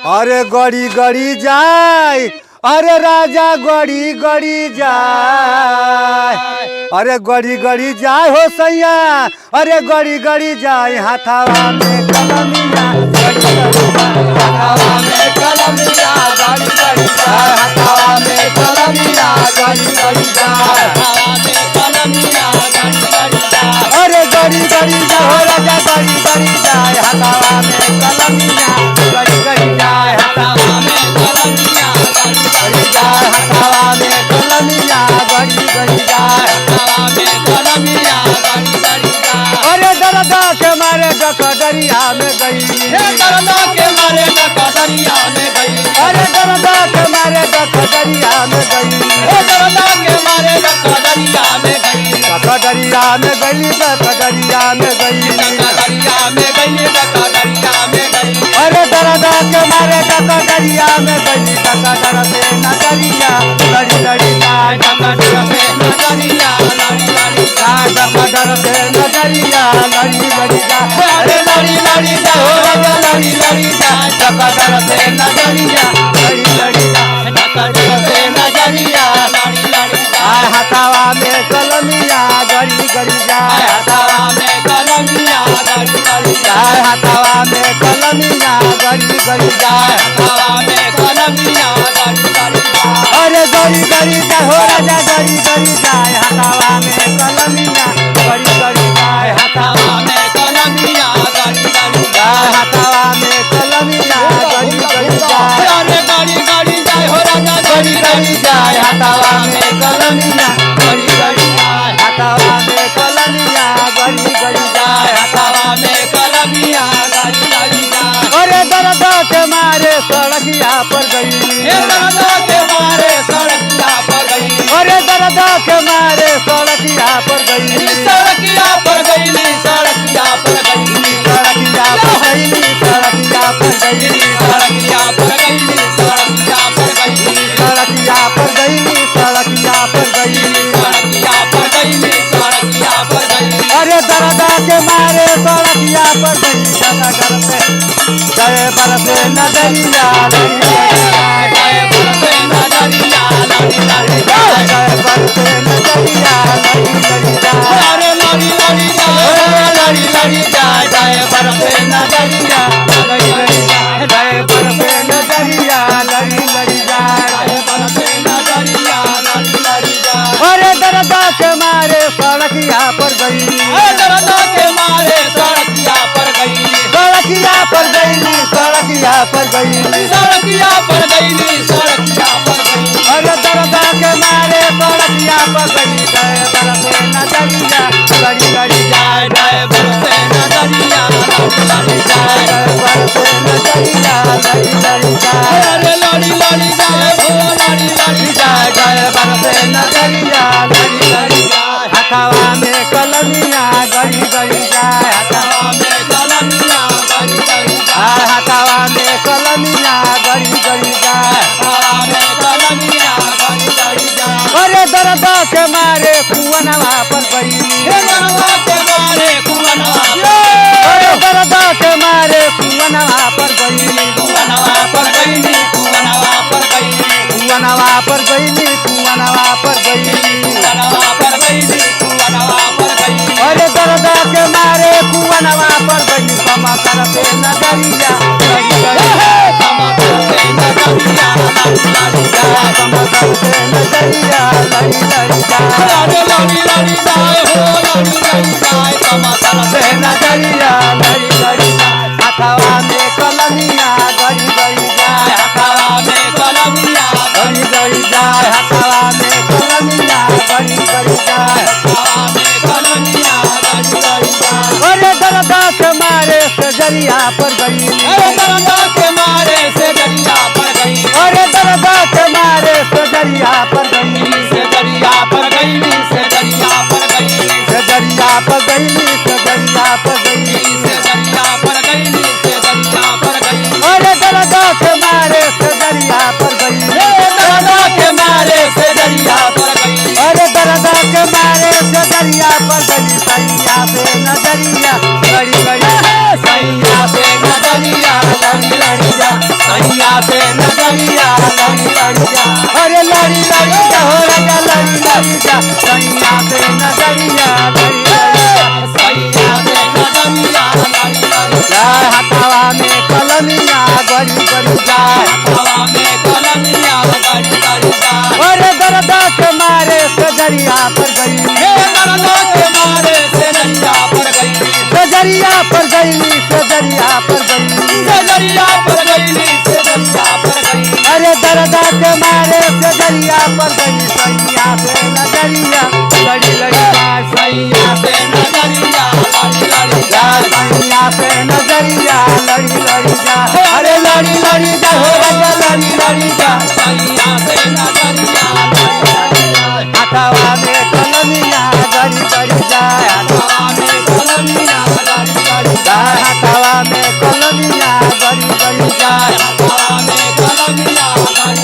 अरे गड़ी गड़ी जाए, अरे राजा गड़ी गड़ी जाए, अरे गड़ी गड़ी जाए हो सैया, अरे गड़ी गड़ी जाए हाथावा में कलमिया, हाथावा में कलमिया गड़ी गड़ी जाए, हाथावा में कलमिया गड़ी गड़ी जाए, हाथावा में कलमिया गड़ी गड़ी जाए, अरे गड़ी गड़ी जाए हो राजा गड़ी गड़ी जाए, हाथावा में कलमिया गड़ी गड़ी जाए, हाथावा में कलमिया गड़ी गड़ी जाए, हाथावा में कलमिया गड़ी गड़ी जाए, हाथावा में कलमिया गड़ी गड़ी जाए। अरे दरदा के मारे डकदरिया में गई, हे दरदा के मारे डकदरिया में गई, अरे दरदा के मारे डकदरिया में गई, हे दरदा के मारे डकदरिया में गई, डकदरिया में गई, डकदरिया में गई, डकदरिया में गई, डकदरिया में गई, अरे दरदा के मारे डकदरिया में गई, डकदर से नजरिया लड़ी लड़ी जाए, डकदर से नजरिया लड़ी लड़ी जाए, डकदर से नजरिया लड़ी लड़ी जाए, अरे लड़ी लड़ी जाए हो राजा लड़ी लड़ी जाए, डकदर से नजरिया लड़ी लड़ी जाए, डकदर से नजरिया लड़ी लड़ी जाए, हाथावा में कलमिया गड़ी गड़ी जाए, हाथावा में कलमिया गड़ी गड़ी जाए, हाथावा में कलमिया गड़ी गड़ी जाए, हाथावा में कलमिया गड़ी गड़ी जाए, अरे गड़ी गड़ी जाए हो राजा गड़ी गड़ी जाए, हाथावा में कलमिया गड़ी गड़ी जाए, हाथावा में कलमिया गड़ी गड़ी जाए, हाथावा में कलमिया गड़ी गड़ी जाए, अरे गड़ी गड़ी जाए हो राजा गड़ी गड़ी जाए, हाथावा में कलमिया गड़ी गड़ी जाए, हाथावा में कलमिया गड़ी गड़ी जाए, हाथावा में कलमिया गड़ी गड़ी जाए, अरे दरदा के मारे सड़किया पर गई, हे दरदा के मारे सड़किया पर गई, अरे दरदा के मारे सड़किया पर गई, सड़किया पर गई, सड़किया पर गई, सड़किया पर गई, सड़किया पर गई, सड़किया पर गई, सड़किया पर गई, सड़किया पर गई, सड़किया पर गई, सड़किया पर गई, सड़किया पर गई, अरे दरदा के मारे सड़किया पर गई, डगर से जय बरसे नजरिया लड़ी लड़ी जाए, जय बरसे नजरिया लड़ी लड़ी जाए, जय बरसे नजरिया लड़ी लड़ी जाए, अरे लड़ी लड़ी जाए लड़ी लड़ी जाए, जय बरसे नजरिया लड़ी लड़ी जाए, जय बरसे नजरिया लड़ी लड़ी जाए, जय बरसे नजरिया लड़ी लड़ी जाए, अरे दरदा के मारे सड़किया पर गई, अरे दरदा के मारे सड़किया पर गई, सड़किया पर गई, सड़किया पर गई, सड़किया पर गई, सड़किया पर गई, अरे दरदा के मारे सड़किया पर गई, जय बरसे नजरिया लड़ी लड़ी जाए, जय बरसे नजरिया लड़ी लड़ी जाए, जय बरसे नजरिया लड़ी लड़ी जाए, अरे लड़ी लड़ी जाए हो लड़ी लड़ी जाए, जय बरसे नजरिया लड़ी लड़ी जाए, हाथावा में कलमिया गड़ी गड़ी जाए, हाथावा में कलमिया गड़ी गड़ी जाए, हाथावा में कलमिया गड़ी गड़ी जाए, हाथावा में कलमिया गड़ी गड़ी जाए, अरे दरदा के मारे कुवनवा पर गई, हे दरदा के मारे कुवनवा, अरे दरदा के मारे कुवनवा पर गई, कुवनवा पर गई, कुवनवा पर गई, कुवनवा पर गई, कुवनवा पर गई, कुवनवा पर गई, कुवनवा पर गई, अरे दरदा के मारे कुवनवा पर गई, समातर से नजरिया लड़ी लड़ी जाए, समातर से नजरिया लड़ी लड़ी जाए, समातर से नजरिया लड़ी लड़ी जाए, अरे लड़ी लड़ी जाए हो लड़ी लड़ी जाए, समातर से नजरिया लड़ी लड़ी जाए, हाथावा में कलमिया गड़ी गड़ी जाए, हाथावा में कलमिया गड़ी गड़ी जाए, हाथावा में कलमिया गड़ी गड़ी जाए, हाथावा में कलमिया गड़ी गड़ी जाए, अरे दरदा के मारे सजरिया पर गई, अरे दरदा के मारे सजरिया पर गई, अरे दरदा के मारे सजरिया पर गई, सजरिया पर गई, सजरिया पर गई, सजरिया पर गई, सैया से नजरिया लड़ी लड़ी जा अरे लड़ी लड़ी जा हो राजा लड़ी लड़ी जा सैया से नजरिया लड़ी लड़ी सैया से नजरिया लड़ी लड़ी जा हथवा में कलमिया गड़ी गड़ी जा हथवा में कलमिया गड़ी गड़ी जा अरे दर्द के मारे सजरिया पर गई दर्द के मारे सजरिया पर गई सजरिया पर गई सजरिया पर गई सजरिया पर गई सजरिया पर गई अरे दर्द के मारे सजरिया पर गई सैया से नजरिया लड़ी लड़ी जा सैया से नजरिया लड़ी लड़ी जा सैया से नजरिया लड़ी लड़ी जा अरे लड़ी लड़ी जा हो राजा लड़ी लड़ी जा सैया से नजरिया हथवा में कलमिया गड़ी गड़ी जा हथवा में कलमिया गड़ी गड़ी जा हथवा में कलमिया गड़ी गड़ी जा हथवा में कलमिया गड़ी